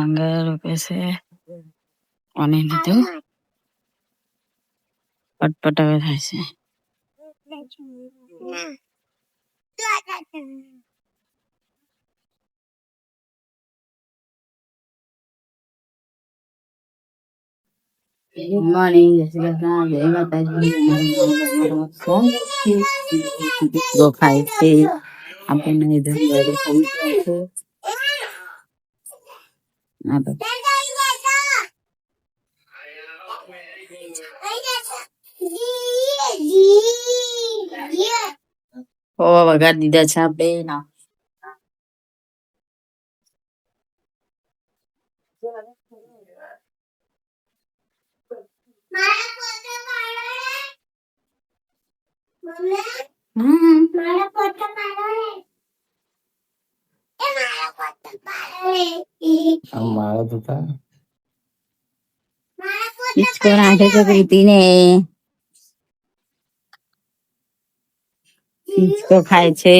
ડાંગર રોપે છે અને લીધું પટપટ હવે થાય છે. ગુડ મોર્નિંગ, જય શ્રી કૃષ્ણ, જય માતાજી. ગોખાય છે આપણને લીધું વગાડ દીધા છે આપણે ના હિચકો નાખે છે પ્રીતિને. હિચકો ખાય છે.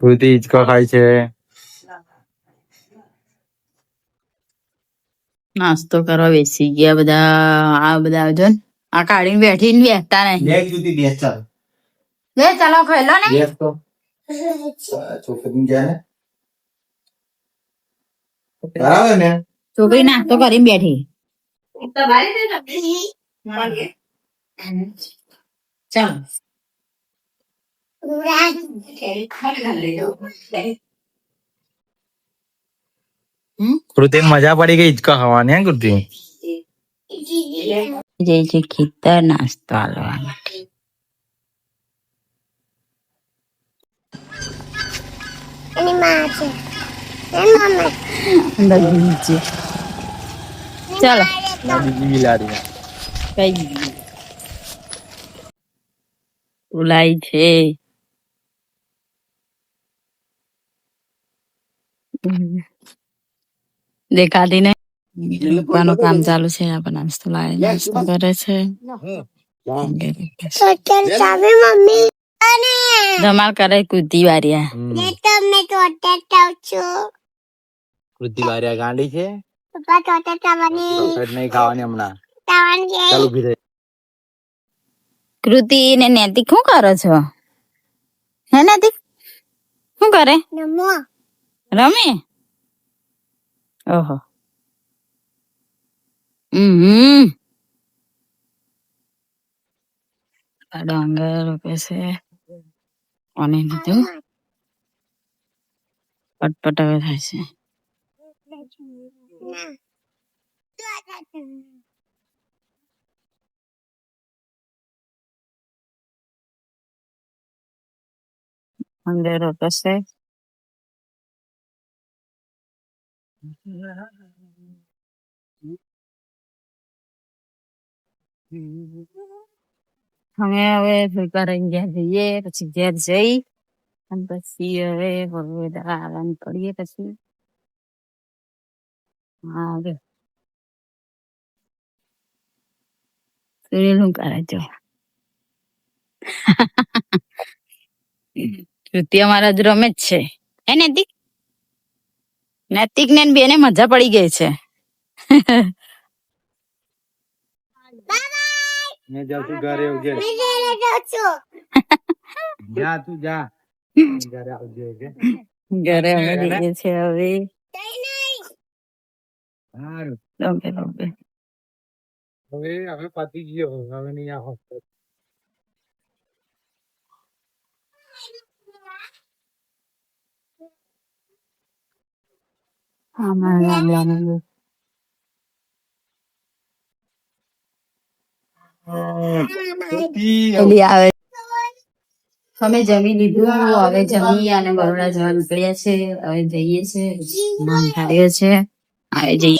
પ્રીતિ હિચકો ખાય છે. નાસ્તો કરવા બેસી ગયા બધા. આ બધા જો ને આ કાઢીને બેઠી ને બેસતા નહીં. લે ચાલો ખેલો ને. છોકરી નાસ્તો કરીને બેઠી. ચાલો કૃતિ મજા પડી ગઈ હિચકો ખાવાની. હે કૃતિ જય છે ખેતર નાસ્તો આલવા માટે. ચાલો બીજી બિલાડી કઈ ઉલાઈ છે. દેખાતી ને મૂકવાનું કામ ચાલુ છે. આપણે નાસ્તો લાવે નાસ્તો કરે છે. ધમાલ કરે કુદી વારિયા. કૃતિ વારિયા ગાંડી છે. નહીં ખાવાની હમણાં. ચાલ ઉભી રહે. કૃતિ ને નૈતિક શું કરો છો? હે નૈતિક શું કરે? રમે. ઓહો. ડાંગર રોપે છે અને લીધું પટપટ હવે થાય છે. અંદર રોપે છે. અમે હવે ભેગા રહી ગયા જઈએ પછી ઘેર જઈ અને પછી હવે આવવાનું કરીએ પછી. હા શું કરે જો કૃતિ અમારા જ રમે જ છે. હે નૈતિક? નૈતિક ને બેને મજા પડી ગઈ છે. મેં જાઉં છું ઘરે. જા તું જા ઘરે આવજે. ઘરે અમે જઈએ છીએ હવે. હવે પતી ગયો. હવે નહીં આવો. અમે જમી લીધું. હવે જમી અને બરોડા જવા નીકળ્યા છે. હવે જઈએ છે. હવે જઈએ.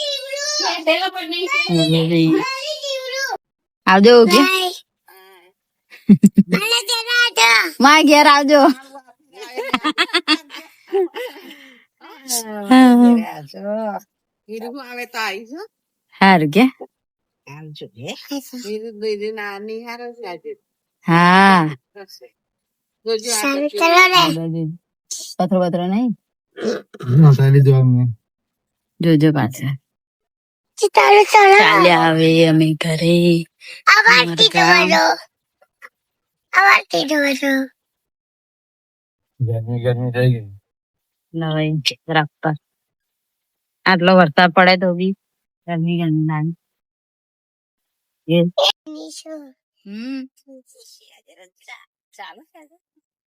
આવજો કે માં ઘેર આવજો. હારું કે હા પથરો પથરો નહીં નોંધાયેલી જોવા મેં. જોજો પાછા ચાલ્યા આવે અમે ઘરે ગરમી થઈ ગઈ. નવાઈ રાખતા આટલો વરસાદ પડે તો બી ગરમી ગંદા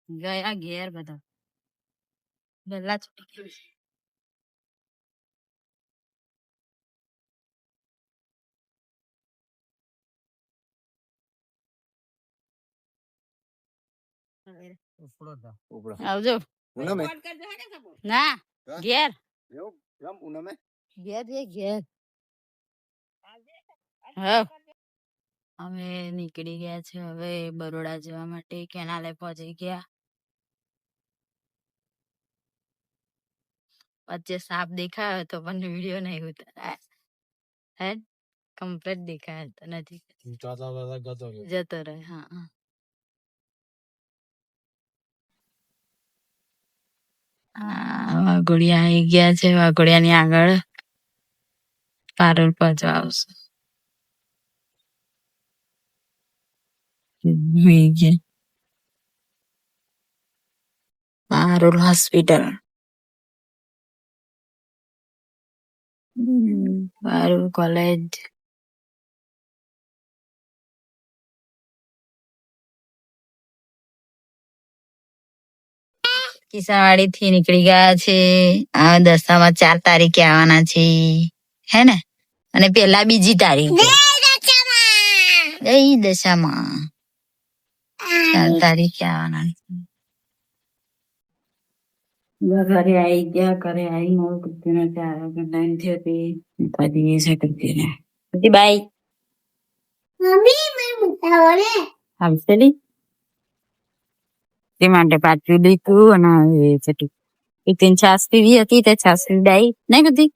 ગયા ઘેર બધા પેલા આવજો ના ઘેર ઘેર રે ઘેર હા અમે નીકળી ગયા છે હવે બરોડા જવા માટે કેનાલે પહોંચી ગયા વચ્ચે સાપ દેખાયો તો પણ વિડીયો નહીં ઉતારાય હે કમ્પ્લીટ દેખાય તો નથી જતો રહે હા વાઘોડિયા આવી ગયા છે વાઘોડિયા ની આગળ પારોલ પહોંચવા આવશે પારોલ હોસ્પિટલ પારોલ કોલેજ કિસાનવાડી થી નીકળી ગયા છે આ દશામાં 4 તારીખે આવવાના છે હે ને અને પેલા બીજી તારીખે દશામાં 4 તારીખે આવવાના ઘરે આવી ગયા ઘરે આવી મોર કુર્તીને લાઈન થઈ હતી પડી છે કુર્તીને બાય આવશે તે માટે પાછું લીધું અને એ છાસ પીવી હતી તે છાસ પીવડાવી નહીં કુર્તી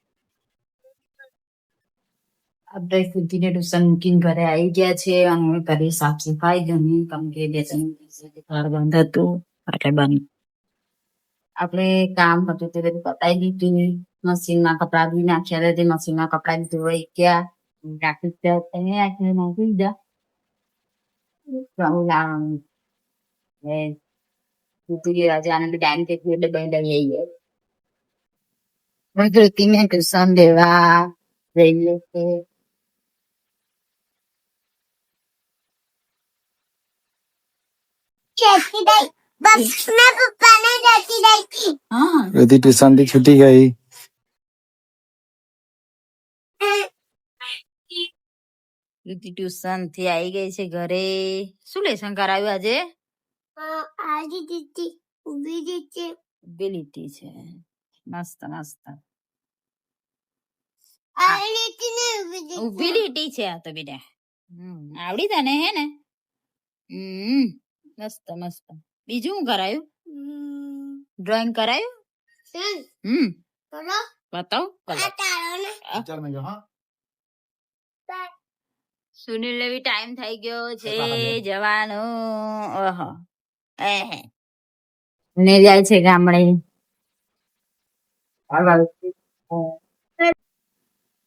આપણે કુર્તીને ટ્યુશન મૂકીને ઘરે આવી ગયા છે અને કરી સાફ સફાઈ ગમી કેમ કે ઘર બંધ હતું એટલે બંધ આપણે કામ હતું તે બધું પતાવી દીધું મશીનમાં કપડા ધોઈ નાખ્યા હતા તે મશીનમાં કપડા ધોઈ ગયા રાખી નાખી નાખી દીધા રાજાને ટાઈમ થઈ એટલે બંધ આવી ગયા કૃતિને ટ્યુશન લેવા જઈ છે ટ્યુશન થી છૂટી ગઈ ટ્યુશન થી આવી ગઈ છે ઘરે શું લેસન કરાવ્યું આજે ઉભી લીટી છે મસ્ત મસ્ત ઉભી લીટી છે આ તો બેટા આવડી તને હે ને મસ્ત મસ્ત બીજું શું કરાયું ડ્રોઈંગ કરાયું બતાવ સુનિલ ને બી ટાઈમ થઈ ગયો છે જવાનો ઓહો ને જાય છે ગામડે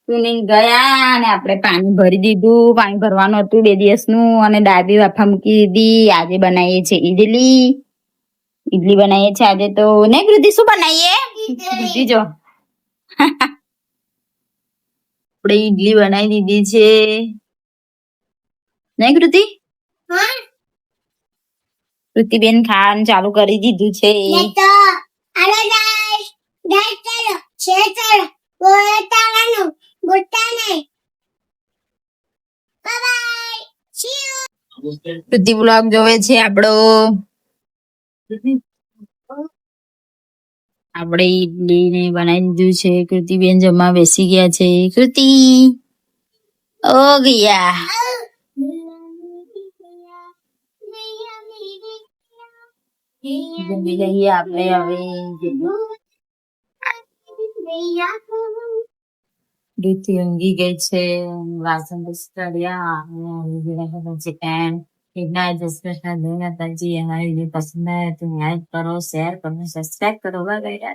સુનિલ ગયા ને આપણે પાણી ભરી દીધું પાણી ભરવાનું હતું 2 દિવસનું અને દાદી વાફા મૂકી દીધી આજે બનાવીએ છીએ ઈડલી બનાવીએ છીએ આજે તો ને કૃતિ શું બનાવીએ કૃતિ જો આપણે ઈડલી બનાવી દીધી છે નહીં કૃતિ કૃતિબેન ખાવાનું ચાલુ કરી દીધું છે કૃતિ બ્લોગ જોવે છે આપણો આપણે ઈડલી ને બનાવી દીધું છે કૃતિબેન જમવા બેસી ગયા છે કૃતિ ઓ ગયા જમી લઈએ આપણે હવે દૂધથી ઊંઘી ગઈ છે વાસણ ચડ્યા ચિકન इतना जस्ट देना ताकि हमारी वीडियो पसंद आए तो लाइक करो शेयर करो सब्सक्राइब करो बाय बाय।